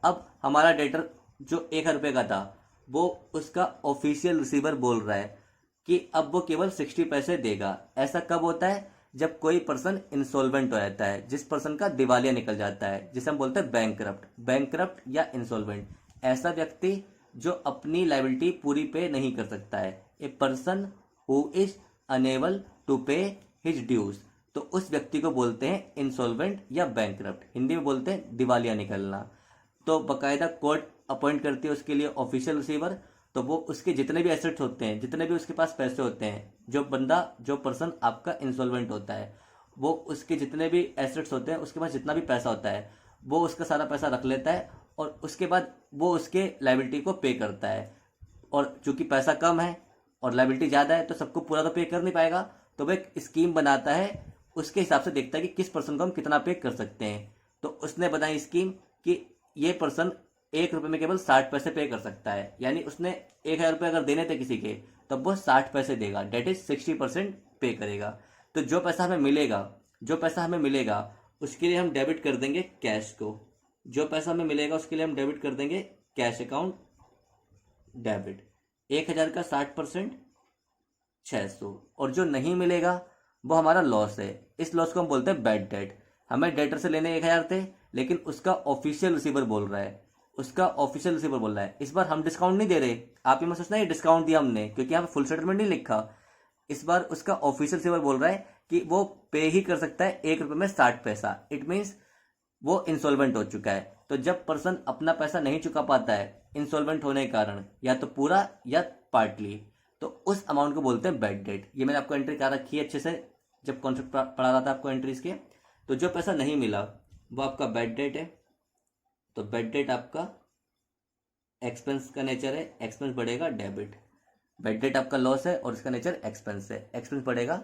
अब हमारा डेटर जो 1,000 रुपये का था वो उसका ऑफिशियल रिसीवर बोल रहा है कि अब वो केवल 60 पैसे देगा। ऐसा कब होता है? जब कोई पर्सन इंसॉल्वेंट हो जाता है, जिस पर्सन का दिवालिया निकल जाता है, जिसे हम बोलते हैं बैंकरप्ट या इंसॉल्वेंट। ऐसा व्यक्ति जो अपनी लायबिलिटी पूरी पे नहीं कर सकता है, a person who is unable to pay his dues. तो उस व्यक्ति को बोलते हैं इंसॉल्वेंट या बैंकरप्ट, हिंदी में बोलते हैं दिवालिया निकलना। तो बाकायदा कोर्ट अपॉइंट करती है उसके लिए ऑफिशियल रिसीवर। तो वो उसके जितने भी एसेट्स होते हैं, जितने भी उसके पास पैसे होते हैं, जो पर्सन आपका इंसॉल्वेंट होता है, वो उसके जितने भी एसेट्स होते हैं, उसके पास जितना भी पैसा होता है, वो उसका सारा पैसा रख लेता है और उसके बाद वो उसके लायबिलिटी को पे करता है। और चूंकि पैसा कम है और लायबिलिटी ज़्यादा है तो सबको पूरा तो पे कर नहीं पाएगा, तो वो एक स्कीम बनाता है, उसके हिसाब से देखता है कि किस पर्सन को हम कितना पे कर सकते हैं। तो उसने बनाई स्कीम कि ये पर्सन 1 रुपये में केवल 60 पैसे पे कर सकता है, यानी उसने 1,000 रुपये अगर देने थे किसी के, तब वो 60 पैसे देगा, डेट इज 60% पे करेगा। तो जो पैसा हमें मिलेगा उसके लिए हम डेबिट कर देंगे कैश को, जो पैसा हमें मिलेगा उसके लिए हम डेबिट कर देंगे कैश अकाउंट डेबिट। 1,000 का 60% 600, और जो नहीं मिलेगा वो हमारा लॉस है। इस लॉस को हम बोलते हैं बैड डेट। हमें डेटर से लेने 1,000 थे, लेकिन उसका ऑफिशियल रिसीवर बोल रहा है, इस बार हम डिस्काउंट नहीं दे रहे। आप ये मत सोचना ये डिस्काउंट दिया हमने, क्योंकि यहाँ पे फुल सेटलमेंट नहीं लिखा। इस बार उसका ऑफिशियल रिसीवर बोल रहा है कि वो पे ही कर सकता है 1 रुपये में 60 पैसा। इट मीन्स वो इंसॉल्वेंट हो चुका है। तो जब पर्सन अपना पैसा नहीं चुका पाता है इंसॉल्वेंट होने के कारण, या तो पूरा या पार्टली, तो उस अमाउंट को बोलते हैं बैड डेट। ये मैंने आपको एंट्री कर रखी है अच्छे से, जब कॉन्सेप्ट पढ़ा रहा था आपको एंट्रीज के। तो जो पैसा नहीं मिला वो आपका बैड डेट है। तो बैड डेट आपका एक्सपेंस का नेचर है, एक्सपेंस बढ़ेगा डेबिट। बैड डेट आपका लॉस है और इसका नेचर एक्सपेंस है, एक्सपेंस बढ़ेगा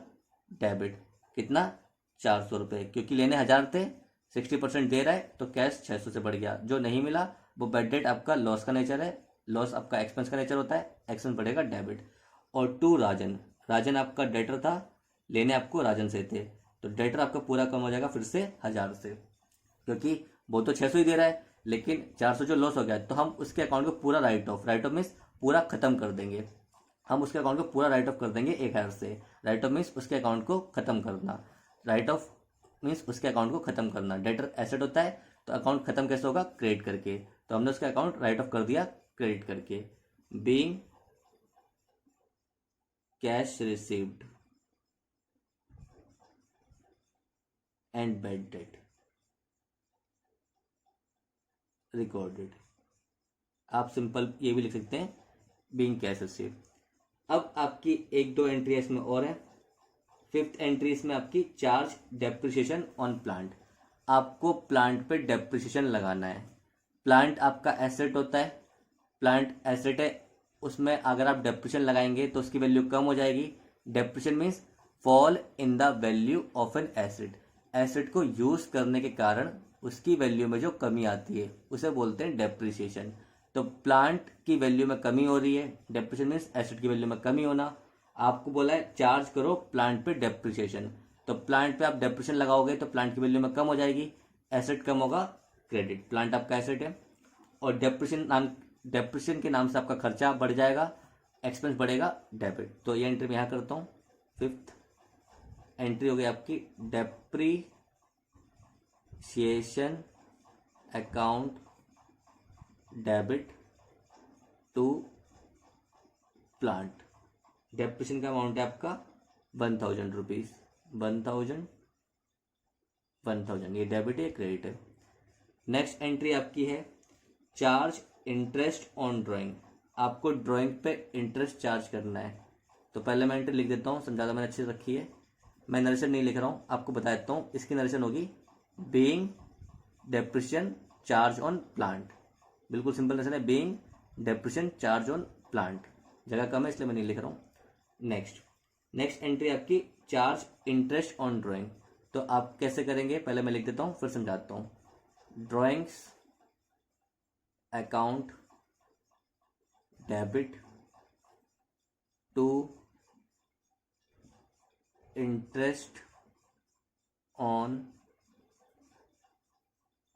डेबिट। कितना? 400 रुपये, क्योंकि लेने 1,000 थे, 60% दे रहा है तो कैश 600 से बढ़ गया। जो नहीं मिला वो बैड डेट आपका लॉस का नेचर है, लॉस आपका एक्सपेंस का नेचर होता है, एक्सपेंस बढ़ेगा डेबिट। और टू राजन, राजन आपका डेटर था, लेने आपको राजन से थे, तो डेटर आपका पूरा कम हो जाएगा फिर से 1,000 से, क्योंकि वो तो 600 ही दे रहा है, लेकिन 400 जो लॉस हो गया तो हम उसके अकाउंट को पूरा राइट ऑफ मीन्स पूरा खत्म कर देंगे। हम उसके अकाउंट को पूरा राइट ऑफ कर देंगे 1,000 से। राइट ऑफ मीन्स उसके अकाउंट को खत्म करना, राइट ऑफ मीन्स उसके अकाउंट को खत्म करना। डेटर एसेट होता है तो अकाउंट खत्म कैसे होगा? क्रेडिट करके। तो हमने उसका अकाउंट राइट ऑफ कर दिया क्रेडिट करके। Being cash received and bad debt recorded. आप सिंपल ये भी लिख सकते हैं बीइंग कैश रिसीव्ड। अब आपकी 1-2 एंट्री इसमें और है। 5th एंट्री इसमें आपकी चार्ज डेप्रिसिएशन ऑन प्लांट। आपको प्लांट पे डेप्रिसिएशन लगाना है। प्लांट आपका एसेट होता है, प्लांट एसेट है, उसमें अगर आप डेप्रिसिएशन लगाएंगे तो उसकी वैल्यू कम हो जाएगी। Depreciation means fall in the value of an asset. Asset को यूज करने के कारण उसकी वैल्यू में जो कमी आती है उसे बोलते हैं डेप्रिसिएशन। तो प्लांट की वैल्यू में कमी हो रही है, डेप्रिसिएशन मीन्स एसेट की वैल्यू में कमी होना। आपको बोला है चार्ज करो प्लांट पे डेप्रिसिएशन, तो प्लांट पे आप डेप्रिसिएशन लगाओगे तो प्लांट की वैल्यू में कम हो जाएगी, एसेट कम होगा, क्रेडिट। प्लांट आपका एसेट है और डेप्रिसिएशन के नाम से आपका खर्चा बढ़ जाएगा, एक्सपेंस बढ़ेगा, डेबिट। तो ये एंट्री मैं यहाँ करता हूँ। 5th एंट्री हो गई आपकी depreciation account debit to plant. Depreciation का अमाउंट है आपका 1,000 रुपीज। 1,000 ये डेबिट है, क्रेडिट है। नेक्स्ट एंट्री आपकी है चार्ज इंटरेस्ट ऑन ड्राइंग। आपको ड्राइंग पे इंटरेस्ट चार्ज करना है। तो पहले मैं एंट्री लिख देता हूँ, समझाता मैंने अच्छे से रखी है। मैं नरेशन नहीं लिख रहा हूँ, आपको बता देता हूँ। इसकी नरेशन होगी being depreciation charge on plant. बिल्कुल सिंपल नरेशन है, being depreciation charge on plant. जगह कम है इसलिए मैं नहीं लिख रहा हूँ। नेक्स्ट एंट्री आपकी चार्ज इंटरेस्ट ऑन ड्राइंग। तो आप कैसे करेंगे पहले मैं लिख देता हूँ फिर समझाता हूँ। Drawings account debit to interest on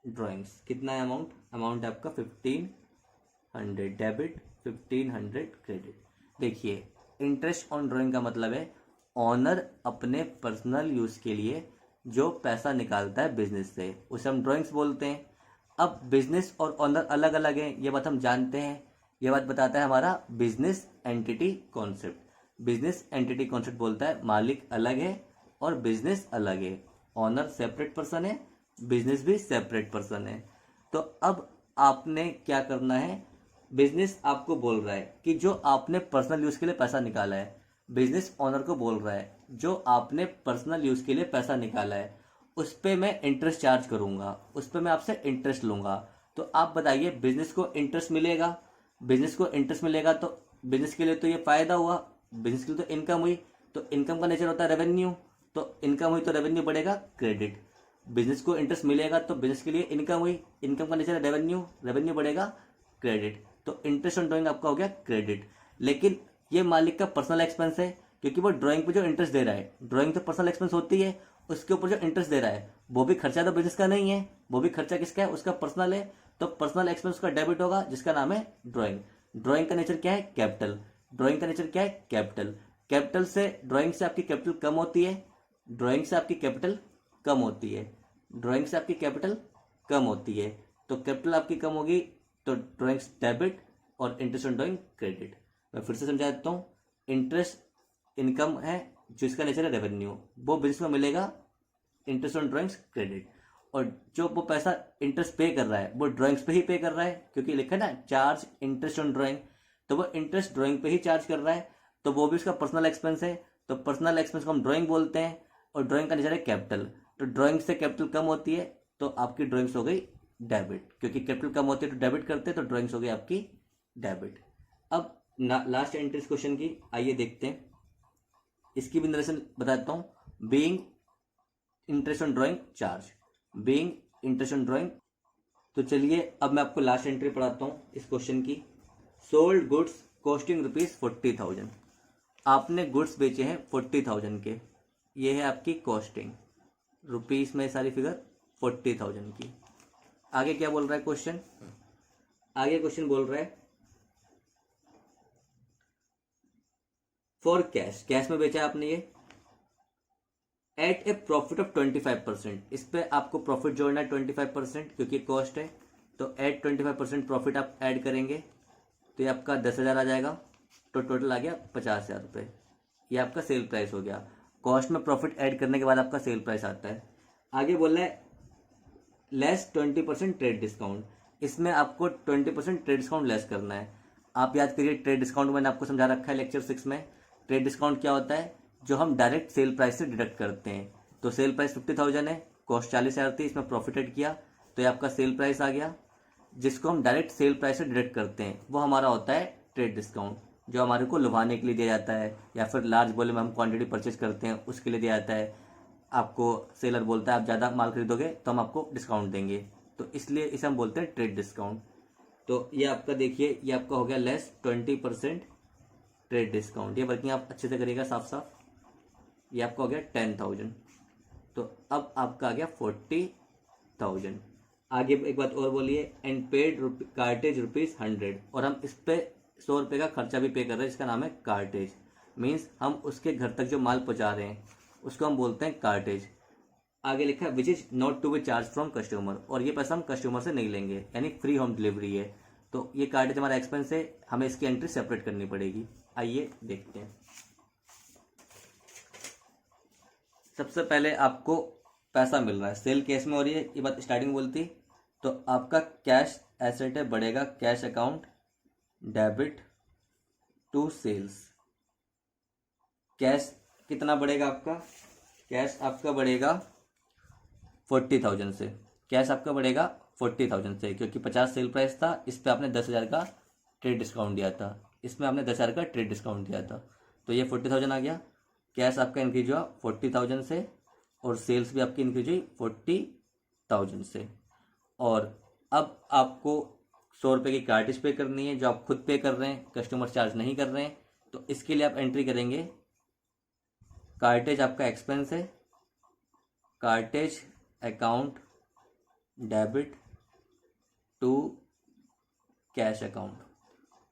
drawings. कितना है अमाउंट? अमाउंट है आपका 1,500 डेबिट, 1,500 क्रेडिट। देखिए इंटरेस्ट ऑन ड्राइंग का मतलब है ऑनर अपने पर्सनल यूज के लिए जो पैसा निकालता है बिजनेस से, उसे हम ड्राइंग्स बोलते हैं। अब बिजनेस और ऑनर अलग अलग है, ये बात हम जानते हैं। ये बात बताता है हमारा business entity concept. Business entity concept बोलता है मालिक अलग है और बिजनेस अलग है। ऑनर सेपरेट पर्सन है, बिजनेस भी सेपरेट पर्सन है। तो अब आपने क्या करना है, बिजनेस आपको बोल रहा है कि जो आपने पर्सनल यूज के लिए पैसा निकाला है, बिजनेस ऑनर को बोल रहा है जो आपने पर्सनल यूज़ के लिए पैसा निकाला है उस पर मैं इंटरेस्ट चार्ज करूँगा, उस पर मैं आपसे इंटरेस्ट लूँगा। तो आप बताइए, बिजनेस को इंटरेस्ट मिलेगा, बिजनेस को इंटरेस्ट मिलेगा तो बिजनेस के लिए तो ये फ़ायदा हुआ, बिजनेस के लिए तो इनकम हुई। तो इनकम का नेचर होता है रेवेन्यू, तो इनकम हुई तो रेवेन्यू बढ़ेगा, क्रेडिट। बिजनेस को इंटरेस्ट मिलेगा तो बिजनेस के लिए इनकम हुई, इनकम का नेचर है रेवेन्यू, रेवेन्यू बढ़ेगा, क्रेडिट। तो इंटरेस्ट ऑन ड्राइंग आपका हो गया क्रेडिट। लेकिन ये मालिक का पर्सनल एक्सपेंस है, क्योंकि वो ड्राइंग पे जो इंटरेस्ट दे रहा है, ड्राइंग तो पर्सनल एक्सपेंस होती है, उसके ऊपर जो इंटरेस्ट दे रहा है वो भी खर्चा तो बिजनेस का नहीं है, वो भी खर्चा किसका है, उसका पर्सनल है। तो पर्सनल एक्सपेंस का डेबिट होगा जिसका नाम है ड्राइंग। ड्राइंग का नेचर क्या है, कैपिटल। ड्राइंग का नेचर क्या है, कैपिटल। कैपिटल से ड्राइंग से आपकी कैपिटल कम होती है, ड्राइंग से आपकी कैपिटल कम होती है, ड्राइंग से आपकी कैपिटल कम होती है। तो कैपिटल आपकी कम होगी तो ड्राइंग डेबिट और इंटरेस्ट ऑन ड्राइंग क्रेडिट। मैं फिर से समझा देता हूँ, इंटरेस्ट इनकम है जिसका नेचर है रेवेन्यू, वो बिजनेस में मिलेगा, इंटरेस्ट ऑन ड्राइंग्स क्रेडिट। और जो वो पैसा इंटरेस्ट पे कर रहा है वो ड्राइंग्स पे ही पे कर रहा है, क्योंकि लिखा है ना चार्ज इंटरेस्ट ऑन ड्राइंग, तो वो इंटरेस्ट ड्राइंग पे ही चार्ज कर रहा है, तो वो भी उसका पर्सनल एक्सपेंस है। तो पर्सनल एक्सपेंस को हम ड्राइंग बोलते हैं, और ड्राइंग का नेचर है कैपिटल। तो ड्राइंग से कैपिटल कम होती है तो आपकी ड्राइंग्स हो गई डेबिट, क्योंकि कैपिटल कम होती है तो डेबिट करते हैं, तो ड्राइंग्स हो गई आपकी डेबिट। अब लास्ट एंट्री इस क्वेश्चन की, आइए देखते हैं। इसकी भी नरेशन बताता हूँ। Being interest on drawing charge, being interest on drawing. तो चलिए अब मैं आपको लास्ट एंट्री पढ़ाता हूँ इस क्वेश्चन की। Sold goods costing ₹40,000। आपने गुड्स बेचे हैं 40,000 के, ये है आपकी कॉस्टिंग, रुपीस में सारी फिगर 40,000 की। आगे क्या बोल रहा है क्वेश्चन, आगे क्वेश्चन बोल रहा है फॉर कैश, कैश में बेचा आपने ये, एट ए प्रॉफिट ऑफ 25%। इस पे आपको प्रॉफिट जोड़ना है 25%, क्योंकि कॉस्ट है, तो एट 25% प्रॉफिट आप ऐड करेंगे तो ये आपका 10,000 आ जाएगा, तो टोटल आ गया 50,000 रुपये। ये आपका सेल प्राइस हो गया। कॉस्ट में प्रॉफिट ऐड करने के बाद आपका सेल प्राइस आता है। आगे बोल रहा है लेस 20% ट्रेड डिस्काउंट, इसमें आपको 20% ट्रेड डिस्काउंट लेस करना है। आप याद करिए, ट्रेड डिस्काउंट मैंने आपको समझा रखा है लेक्चर 6 में। ट्रेड डिस्काउंट क्या होता है, जो हम डायरेक्ट सेल प्राइस से डिडक्ट करते हैं। तो सेल प्राइस 50,000 है, कॉस्ट 40,000 थी, इसमें प्रॉफिट ऐड किया तो ये आपका सेल प्राइस आ गया। जिसको हम डायरेक्ट सेल प्राइस से डिडक्ट करते हैं वो हमारा होता है ट्रेड डिस्काउंट, जो हमारे को लुभाने के लिए दिया जाता है, या फिर लार्ज वॉल्यूम में हम क्वांटिटी परचेज करते हैं उसके लिए दिया जाता है। आपको सेलर बोलता है आप ज़्यादा माल खरीदोगे तो हम आपको डिस्काउंट देंगे, तो इसलिए इसे हम बोलते हैं ट्रेड डिस्काउंट। तो ये आपका देखिए, ये आपका हो गया लेस 20% ट्रेड डिस्काउंट। ये वर्किंग आप अच्छे से करिएगा साफ साफ। ये आपका हो गया 10,000, तो अब आपका आ गया 40,000। आगे एक बात और बोलिए, एंड पेड कार्टेज ₹100, और हम इस पे 100 रुपये का खर्चा भी पे कर रहे हैं, जिसका नाम है कार्टेज। मीन्स हम उसके घर तक जो माल पहुंचा रहे हैं उसको हम बोलते हैं कार्टेज। आगे लिखा है which is not to be charge from customer, और ये पैसा हम कस्टमर से नहीं लेंगे, यानी फ्री होम डिलीवरी है। तो ये कार्टेज हमारा एक्सपेंस है, हमें इसकी एंट्री सेपरेट करनी पड़ेगी। आइए देखते हैं। सबसे पहले आपको पैसा मिल रहा है, सेल कैश में हो रही है, ये बात स्टार्टिंग बोलती। तो आपका कैश एसेट है, बढ़ेगा cash account debit to sales. Cash कितना बढ़ेगा आपका, कैश आपका बढ़ेगा 40,000 से, कैश आपका बढ़ेगा 40,000 से, क्योंकि 50 सेल प्राइस था, इस पे आपने 10,000 का ट्रेड डिस्काउंट दिया था, इसमें आपने 10,000 का ट्रेड डिस्काउंट दिया था, तो ये 40,000 आ गया। कैश आपका इंक्रीज हुआ 40,000 से, और सेल्स भी आपकी इंक्रीज हुई 40,000 से। और अब आपको 100 रुपये की कार्टेज पे करनी है, जो आप खुद पे कर रहे हैं, कस्टमर चार्ज नहीं कर रहे हैं। तो इसके लिए आप एंट्री करेंगे, कार्टेज आपका एक्सपेंस है, cartage account debit to cash account,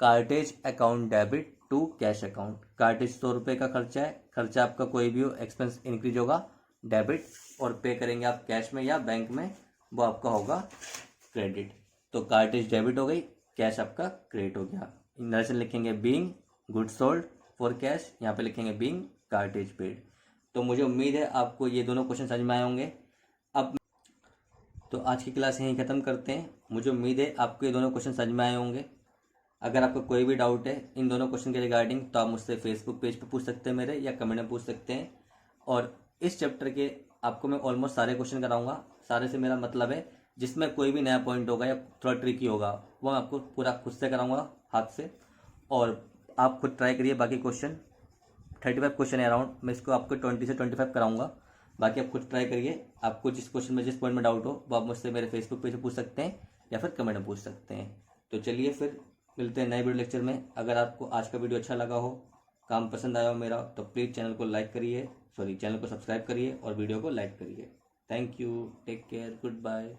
cartage account debit to cash account. Cartage 100 रुपये का खर्चा है, खर्चा आपका कोई भी हो, एक्सपेंस इंक्रीज होगा डेबिट, और पे करेंगे आप कैश में या बैंक में, वो आपका होगा क्रेडिट। तो कार्टेज डेबिट हो गई, कैश आपका क्रेडिट हो गया। नरेशन लिखेंगे being goods sold for cash, यहाँ पे लिखेंगे बीइंग कार्टेज पेड। तो मुझे उम्मीद है आपको ये दोनों क्वेश्चन समझ में आए होंगे। अब तो आज की क्लास यहीं ख़त्म करते हैं। मुझे उम्मीद है आपको ये दोनों क्वेश्चन समझ में आए होंगे। अगर आपको कोई भी डाउट है इन दोनों क्वेश्चन के रिगार्डिंग, तो आप मुझसे फेसबुक पेज पे पूछ सकते हैं मेरे, या कमेंट में पूछ सकते हैं। और इस चैप्टर के आपको मैं ऑलमोस्ट सारे क्वेश्चन कराऊंगा। सारे से मेरा मतलब है जिसमें कोई भी नया पॉइंट होगा या थोड़ा ट्रिकी होगा वो मैं आपको पूरा खुद से कराऊंगा हाथ से, और आप खुद ट्राई करिए। बाकी क्वेश्चन 35 क्वेश्चन है अराउंड, मैं इसको आपको 20 से 25 कराऊंगा। बाकी आप खुद ट्राई करिए। आपको जिस क्वेश्चन में जिस पॉइंट में डाउट हो वो आप मुझसे मेरे फेसबुक पेज पे पूछ सकते हैं या फिर कमेंट में पूछ सकते हैं। तो चलिए फिर मिलते हैं नए वीडियो लेक्चर में। अगर आपको आज का वीडियो अच्छा लगा हो, काम पसंद आया हो मेरा, तो प्लीज़ चैनल को लाइक करिए, चैनल को सब्सक्राइब करिए और वीडियो को लाइक करिए। Thank you, take care, good bye.